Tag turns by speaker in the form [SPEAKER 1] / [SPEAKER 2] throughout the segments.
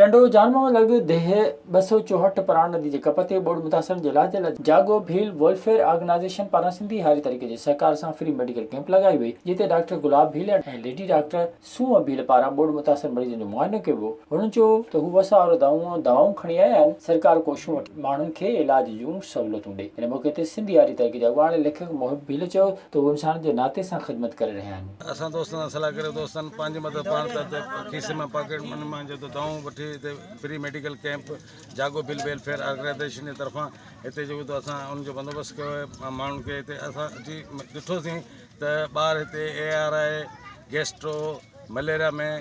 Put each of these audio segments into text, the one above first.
[SPEAKER 1] टंडो जानमां लॻ देह 264 परान नदी जे कप ते ॿोड़ मुतासिर जे इलाज लाइ जागो भील वेलफेयर ऑर्गेनाइजेशन पारां सिंधी हारी तरीक़े जे सहकार सां फ्री मेडिकल कैंप लगाई वई, जिते डॉक्टर गुलाब भील ऐं लेडी डॉक्टर सूअ भील पारां ॿोड़ मुतासिर मरीजनि जो मुआइनो कयो वियो। हुननि चयो त हू वसा वारो दवाऊं खणी आया आहिनि, सरकार कोशिशूं वठी माण्हुनि खे इलाज जूं सहूलियतूं ॾे। हिन मौक़े ते सिंधी हारी तरीक़े जा अॻवान लेखक मोहिब भील चयो त हू इंसान जे नाते सां ख़िदमत करे रहिया आहिनि।
[SPEAKER 2] असां दोस्तनि सां सलाह करे दोस्तनि पंहिंजे मदद पाण त खीसे में पॉकेट मनी मां जो दवाऊं वठी हिते फ्री मेडिकल कैंप जागो भील वेलफेयर ऑर्गेनाइजेशन जे तरफ़ां हिते जेको त असां उनजो बंदोबस्तु कयो आहे माण्हुनि खे। हिते असां अची ॾिठोसीं त ॿार हिते ARI गैस्ट्रो मलेरिया में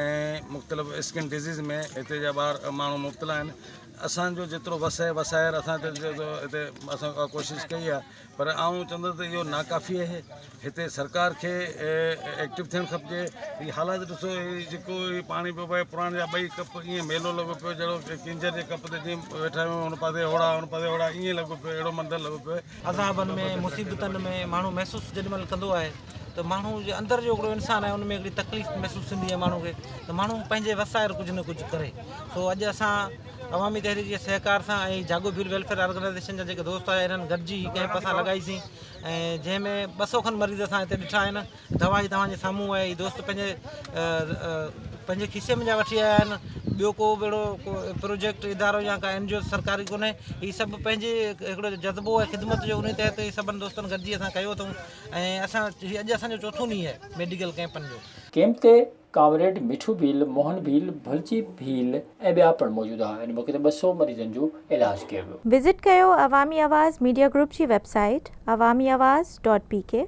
[SPEAKER 2] ऐं मुख़्तलिफ़ स्किन डिज़ीज़ में हिते जा माण्हू मुब्तला आहिनि। असांजो जेतिरो वसायर असां हिते असां कोशिशि कई आहे, पर आऊं चवंदुसि त इहो नाकाफ़ी आहे। हिते सरकार खे एक्टिव थियणु खपिजे। हीअ हालात ॾिसो, जेको पाणी पियो पए पुराणे जा 2 कप ईअं मेलो लॻो पियो जहिड़ो किंजर जे कप ते जीअं वेठा आहियूं, हुन पासे होड़ा ईअं लॻो पियो, अहिड़ो मंदरु लॻो पियो।
[SPEAKER 3] अज़ाबनि में मुसीबतनि में माण्हू महसूसु जेॾीमहिल कंदो आहे त माण्हू जे अंदरि जो हिकिड़ो इंसानु आहे, उन में हिकिड़ी तकलीफ़ महसूसु थींदी आहे माण्हू खे, त माण्हू पंहिंजे वसायर कुझु न कुझु करे। सो अॼु असां अवामी तहरीक जे सहकार सां ऐं जागो भील वेलफेयर ऑर्गेनाइजेशन जा जेके दोस्त आया इन्हनि गॾिजी कैंप असां लॻाईसीं, ऐं जंहिंमें 200 खनि मरीज़ असां हिते ॾिठा आहिनि। दवा जी तव्हांजे साम्हूं आहे। ही दोस्त पंहिंजे खीसे में जा वठी आया आहिनि। ॿियो को अहिड़ो को प्रोजेक्ट इदारो या का NGO सरकारी कोन्हे। ही सभु पंहिंजे हिकिड़ो जज़्बो आहे ख़िदमत जो, उन तहत ही सभिनि दोस्तनि गॾिजी असां कयो अथऊं। ऐं अॼु असांजो चोथों ॾींहुं आहे मेडिकल कैंपनि जो।
[SPEAKER 1] कैंप ते कामरेड मिठू भील, मोहन भील, भलजी भील ऐं ॿिया पिणु मौजूदु हुआ। हिन मौक़े ते 200 मरीजनि जो इलाज कयो वियो।
[SPEAKER 4] विज़िट कयो अवामी आवाज़ मीडिया ग्रुप जी वेबसाइट awamiawaz.pk।